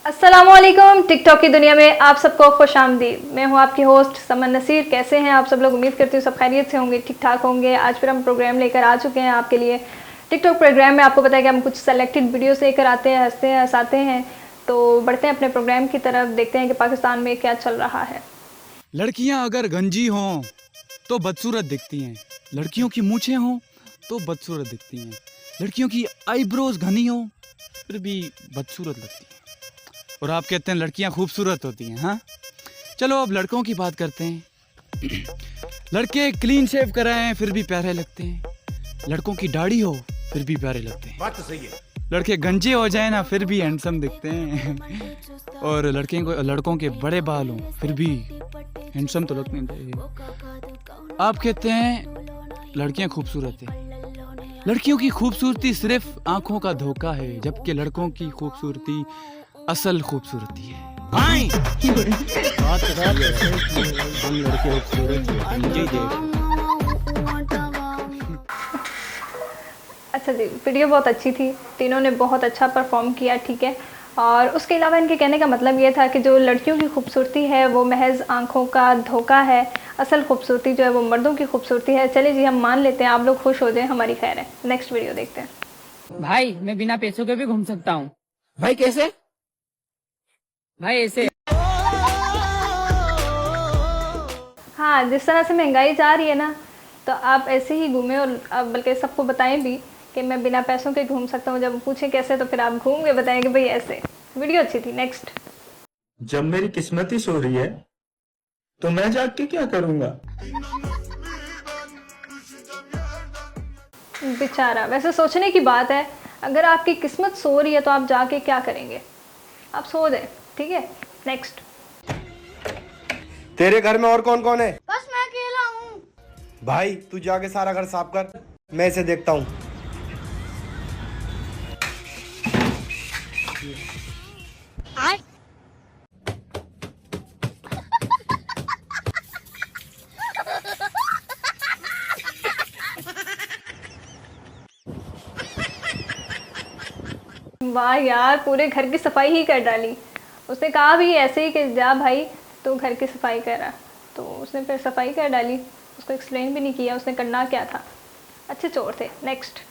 अस्सलामुअलैकुम। टिकटॉक की दुनिया में आप सबको खुश आमदीद। मैं हूं आपकी होस्ट समन नसीर। कैसे हैं आप सब लोग? उम्मीद करती हूँ सब खैरियत से होंगे, ठीक ठाक होंगे। आज फिर हम प्रोग्राम लेकर आ चुके हैं आपके लिए। टिकटॉक प्रोग्राम में आपको पता है कि हम कुछ सेलेक्टेड वीडियोस लेकर आते हैं, हंसते हैं, हंसाते हैं। तो बढ़ते हैं अपने प्रोग्राम की तरफ, देखते हैं कि पाकिस्तान में क्या चल रहा है। लड़कियां अगर गंजी हों तो बदसूरत दिखती हैं, लड़कियों की मूछें हों तो बदसूरत दिखती हैं, लड़कियों की आईब्रोज घनी हो फिर भी बदसूरत लगती हैं, और आप कहते हैं लड़कियां खूबसूरत होती हैं। हाँ, चलो अब लड़कों की बात करते हैं। लड़के क्लीन शेव कराएं फिर भी प्यारे लगते हैं, लड़कों की दाढ़ी हो फिर भी प्यारे लगते हैं। बात तो सही है। लड़के गंजे हो जाए ना फिर भी हैंडसम दिखते हैं, और लड़कों के बड़े बाल हों फिर भी हैंडसम तो लगते हैं। आप कहते हैं लड़कियां खूबसूरत हैं, लड़कियों की खूबसूरती सिर्फ आंखों का धोखा है, जबकि लड़कों की खूबसूरती असल खूबसूरती है। अच्छा जी, वीडियो बहुत अच्छी थी, तीनों ने बहुत अच्छा परफॉर्म किया, ठीक है। और उसके अलावा इनके कहने का मतलब ये था कि जो लड़कियों की खूबसूरती है वो महज आंखों का धोखा है, असल खूबसूरती जो है वो मर्दों की खूबसूरती है। चलिए जी, हम मान लेते हैं, आप लोग खुश हो जाएं, हमारी खैर है। नेक्स्ट वीडियो देखते हैं। भाई मैं बिना पैसों के भी घूम सकता हूँ। भाई कैसे? भाई ऐसे हाँ, जिस तरह से महंगाई जा रही है ना, तो आप ऐसे ही घूमें, और आप बल्कि सबको बताएं भी कि मैं बिना पैसों के घूम सकता हूँ। जब पूछें कैसे, तो फिर आप घूम के बताएं कि भाई ऐसे। वीडियो अच्छी थी। नेक्स्ट। जब मेरी किस्मत ही सो रही है तो मैं जाग के क्या करूंगा? बेचारा, वैसे सोचने की बात है, अगर आपकी किस्मत सो रही है तो आप जाके क्या करेंगे? आप सो जाए, ठीक है। नेक्स्ट। तेरे घर में और कौन कौन है? बस मैं अकेला हूँ। भाई तू जाके सारा घर साफ कर, मैं इसे देखता हूँ। वाह यार, पूरे घर की सफाई ही कर डाली। उसने कहा भी ऐसे ही कि जा भाई तू घर की सफाई करा, तो उसने फिर सफाई कर डाली। उसको एक्सप्लेन भी नहीं किया उसने करना क्या था। अच्छे चोर थे। नेक्स्ट।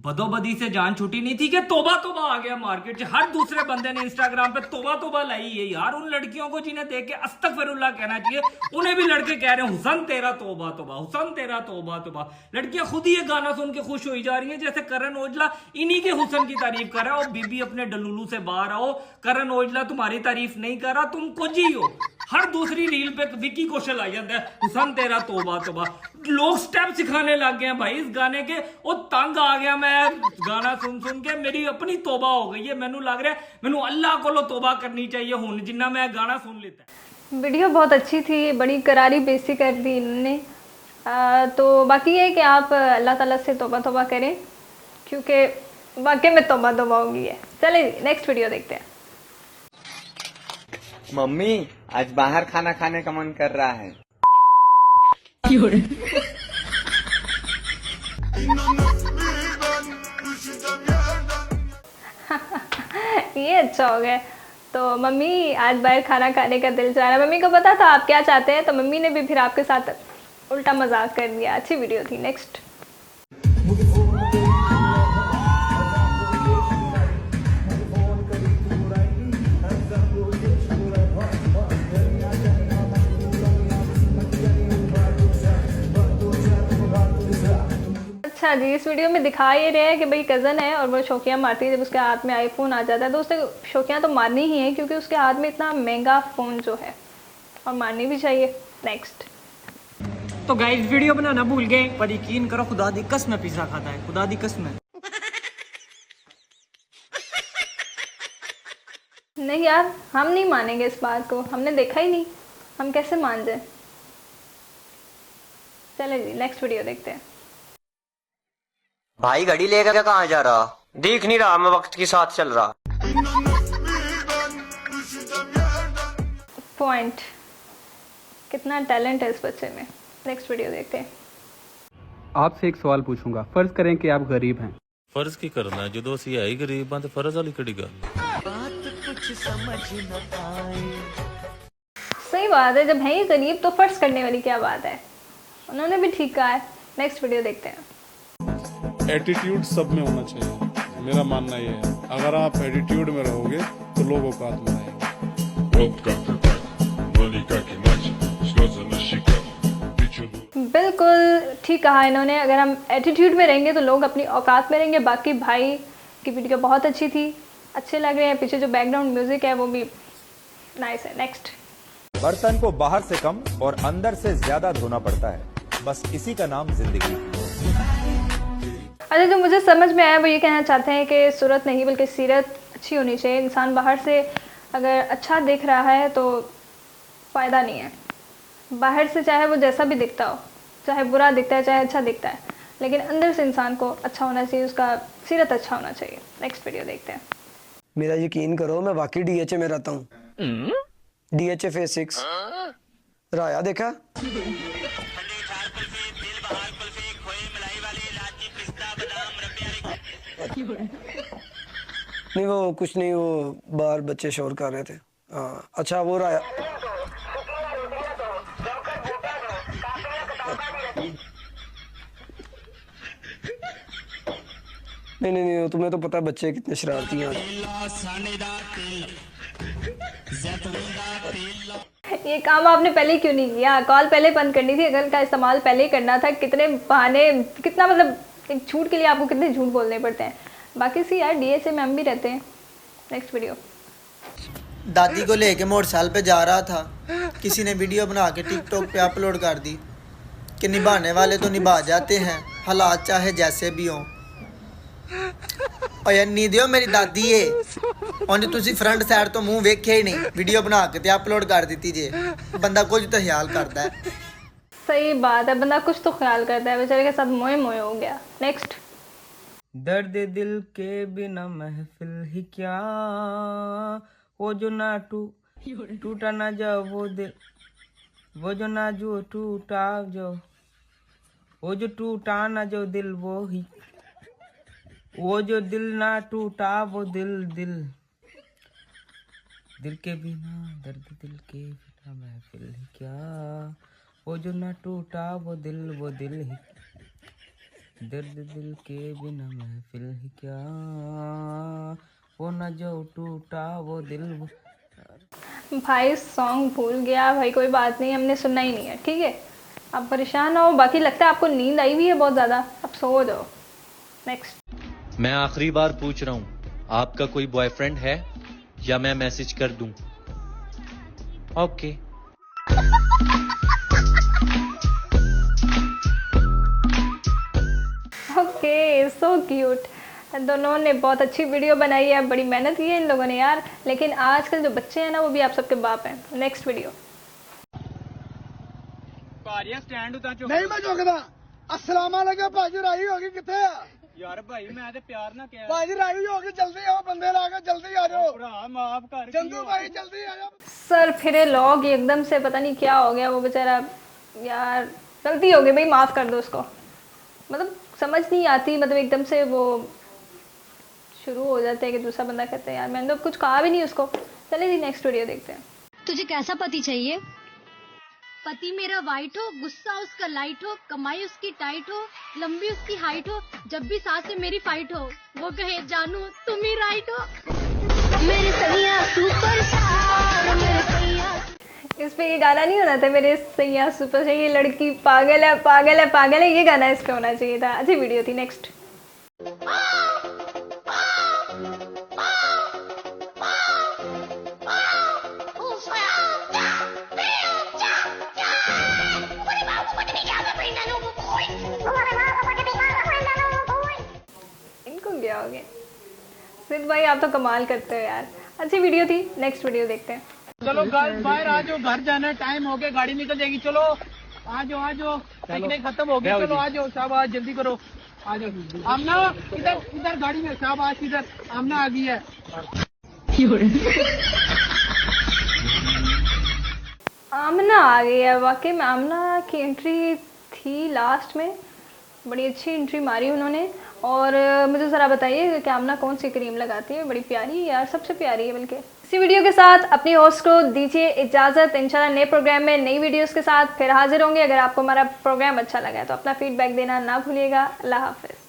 बदोबदी से जान छूटी नहीं थी कि तोबा तोबा आ गया मार्केट से। हर दूसरे बंदे ने इंस्टाग्राम पे तोबा तोबा लाई है यार। उन लड़कियों को जिन्हें देख के अस्तगफिरुल्लाह कहना चाहिए, उन्हें भी लड़के कह रहे हैं हुसन तेरा तोबा तोबा, हुसन तेरा तोबा तोबा। लड़कियां खुद ही ये गाना सुन के खुश हो जा रही हैं, जैसे करण औजला इन्हीं के हुसन की तारीफ कर रहा है। और बीबी अपने डलुलू से बाहर आओ, करण औजला तुम्हारी तारीफ नहीं कर रहा, तुम कुछ ही हो। हर दूसरी रील पे विकी कौशल आ जाता है हुसन तेरा तोबा तोबा। लोग स्टेप सिखाने लग गए हैं भाई इस गाने के। वो तंग आ गया मैं गाना सुन सुन के, मेरी अपनी तोबा हो गई है। मैनू लग रहा है मैनू अल्लाह को तोबा करनी चाहिए हुन, जिन्ना मैं गाना सुन लेता है। वीडियो बहुत अच्छी थी, बड़ी करारी बेइज्जती कर दी इन्होंने। तो बाकी ये है कि आप अल्लाह ताला से तौबा तौबा करें, क्योंकि वाकई में तौबा तौबा होगी है। चले नेक्स्ट वीडियो देखते हैं। मम्मी आज बाहर खाना खाने का मन कर रहा है। ये अच्छा हो गया। तो मम्मी आज बाहर खाना खाने का दिल चाह रहा है। मम्मी को पता था आप क्या चाहते हैं, तो मम्मी ने भी फिर आपके साथ उल्टा मजाक कर दिया। अच्छी वीडियो थी। नेक्स्ट। अच्छा जी, इस वीडियो में दिखा ये रहे हैं कि भाई कज़न है और वो शौकियाँ मारती है जब उसके हाथ में आईफोन आ जाता है। तो उसे शौकियाँ तो मारनी ही है, क्योंकि उसके हाथ में इतना महंगा फ़ोन जो है, और मारनी भी चाहिए। नेक्स्ट। तो गाइस वीडियो बनाना भूल गए, पर यकीन करो खुदा दी कसम पिज्जा खाता है, खुदा दी कसम। नहीं यार, हम नहीं मानेंगे इस बात को, हमने देखा ही नहीं, हम कैसे मान जाए। चले जी नेक्स्ट वीडियो देखते हैं। भाई घड़ी लेकर कहाँ जा रहा? दिख नहीं रहा मैं वक्त के साथ चल रहा। पॉइंट, कितना टैलेंट है इस बच्चे में। नेक्स्ट वीडियो देखते हैं। आपसे एक सवाल पूछूंगा, फर्ज करें कि आप गरीब हैं। फर्ज की करना है, जो ਅਸੀਂ है ही गरीब हाँ तो फर्ज वाली कड़ी गल। सही बात है, जब है ही करीब तो फर्ज करने वाली क्या बात है। उन्होंने भी ठीक कहा है। नेक्स्ट वीडियो देखते हैं। एटीट्यूड सब में होना चाहिए, मेरा मानना ये है। अगर आप एटीट्यूड में रहोगे तो लोग औकात में आएंगे। बिल्कुल ठीक कहा इन्होंने। अगर हम एटीट्यूड में रहेंगे तो लोग अपनी औकात में रहेंगे। बाकी भाई की वीडियो बहुत अच्छी थी, अच्छे लग रहे हैं। पीछे जो बैकग्राउंड म्यूजिक है वो भी नाइस है। नेक्स्ट। बर्तन को बाहर से कम और अंदर से ज्यादा धोना पड़ता है, बस इसी का नाम जिंदगी। अच्छा, जो मुझे समझ में आया वो ये कहना चाहते हैं कि सूरत नहीं बल्कि सीरत अच्छी होनी चाहिए। इंसान बाहर से अगर अच्छा दिख रहा है तो फ़ायदा नहीं है। बाहर से चाहे वो जैसा भी दिखता हो, चाहे बुरा दिखता है चाहे अच्छा दिखता है, लेकिन अंदर से इंसान को अच्छा होना चाहिए, उसका सीरत अच्छा होना चाहिए। नेक्स्ट वीडियो देखते हैं। मेरा यकीन करो, मैं वाकई डीएचए में रहता हूँ। डीएचए फेज 6 राया देखा। नहीं वो कुछ नहीं, वो बाहर बच्चे शोर कर रहे थे। हाँ अच्छा, वो राया नहीं, तुम्हें तो पता है बच्चे कितने शरारती हैं। ये काम आपने पहले क्यों नहीं किया? कॉल पहले बंद करनी थी, अगर का इस्तेमाल पहले ही करना था। कितने बहाने, कितना मतलब एक झूठ के लिए आपको कितने झूठ बोलने पड़ते हैं। बाकी सी यार डीएचए में हम भी रहते हैं। Next video. दादी को लेके मोटरसाइकिल पे जा रहा था, किसी ने वीडियो बना के टिकटॉक पे अपलोड कर दी कि निभाने वाले तो निभा जाते हैं, हालात चाहे जैसे भी हों। और यार नी दियो मेरी दादी है ਉਹਨੇ ਤੁਸੀਂ फ्रंट साइड तो मुंह वेख्या ही नहीं, वीडियो बना के ते अपलोड कर दी जे। बंदा कुछ तो ख्याल करता है। सही बात है, बंदा कुछ तो ख्याल करता है। बेचारे के साथ मोए मोए हो गया। नेक्स्ट। दर्द दिल के बिना महफिल ही क्या, वो जो ना टूटा ना जाओ वो दिल, वो जो ना जो टूटा जो, वो जो टूटा ना जो दिल वो ही, वो जो दिल ना टूटा वो दिल दिल के बिना, दर्द दिल के बिना महफिल ही क्या, वो जो ना टूटा वो दिल ही, दर्द दिल के बिना महफिल ही क्या, वो ना जो टूटा वो दिल वो। भाई सॉन्ग भूल गया भाई, कोई बात नहीं, हमने सुनना ही नहीं है, ठीक है। आप परेशान हो। बाकी लगता है आपको नींद आई हुई है बहुत ज़्यादा, अब सो जाओ। नेक्स्ट। मैं आखिरी बार पूछ रहा हूँ, आपका कोई बॉयफ्रेंड है या मैं मैसेज कर दूं? ओके। Okay, so cute. दोनों ने बहुत अच्छी वीडियो बनाई है, बड़ी मेहनत की है इन लोगों ने यार। लेकिन आजकल जो बच्चे हैं ना वो भी आप सबके बाप हैं। Next video. नहीं मैं चुकदा। अस्सलाम वालेकुम भाजी, राही होगी किथे यार भाई मैं ते प्यार ना कह भाजी, राही होगी, जल्दी आओ, बंदे ला के जल्दी आ जाओ। भरा माफ कर चंदू भाई, जल्दी आ जाओ। सर फिरे लोग एकदम से पता नहीं क्या हो गया। वो बेचारा यार गलती हो गई भाई, माफ़ कर दो उसको। मतलब समझ नहीं आती, मतलब एकदम से वो शुरू हो जाते हैं कि दूसरा बंदा कहते हैं यार मैंने तो कुछ कहा भी नहीं उसको। चलिए जी नेक्स्ट वीडियो देखते हैं। तुझे कैसा पति चाहिए? पति मेरा वाइट हो, गुस्सा उसका लाइट हो, कमाई उसकी टाइट हो, लंबी उसकी हाइट हो, जब भी सांस से मेरी फाइट हो, वो कहे जानू तुम ही राइट हो। मेरे सैया सुपरस्टार, मेरे सैया। इस पे ये गाना नहीं होना था, मेरे सैया सुपर से, ये लड़की पागल है पागल है पागल है, ये गाना इस पे होना चाहिए था। अच्छी वीडियो थी। नेक्स्ट। क्या हो गया सिद्ध भाई, आप तो कमाल करते हो यार। अच्छी वीडियो थी। नेक्स्ट वीडियो देखते हैं। चलो बाहर आ जाओ, घर जाना टाइम हो गया, गाड़ी निकल जाएगी। चलो आ जाओ, पिकनिक खत्म हो गई। चलो आ जाओ, शाबाश, जल्दी करो, आ जाओ। आमना इधर गाड़ी में, शाबाश, इधर आमना आ गई है। आमना आ गई है। वाकई में आमना की एंट्री थी लास्ट में, बड़ी अच्छी एंट्री मारी उन्होंने। और मुझे ज़रा बताइए कि आमना कौन सी क्रीम लगाती है? बड़ी प्यारी है यार, सबसे प्यारी है बल्कि। इसी वीडियो के साथ अपनी होस्ट को दीजिए इजाज़त। इंशाल्लाह नए प्रोग्राम में नई वीडियोस के साथ फिर हाजिर होंगे। अगर आपको हमारा प्रोग्राम अच्छा लगा है तो अपना फीडबैक देना ना भूलिएगा। अल्लाह हाफिज़।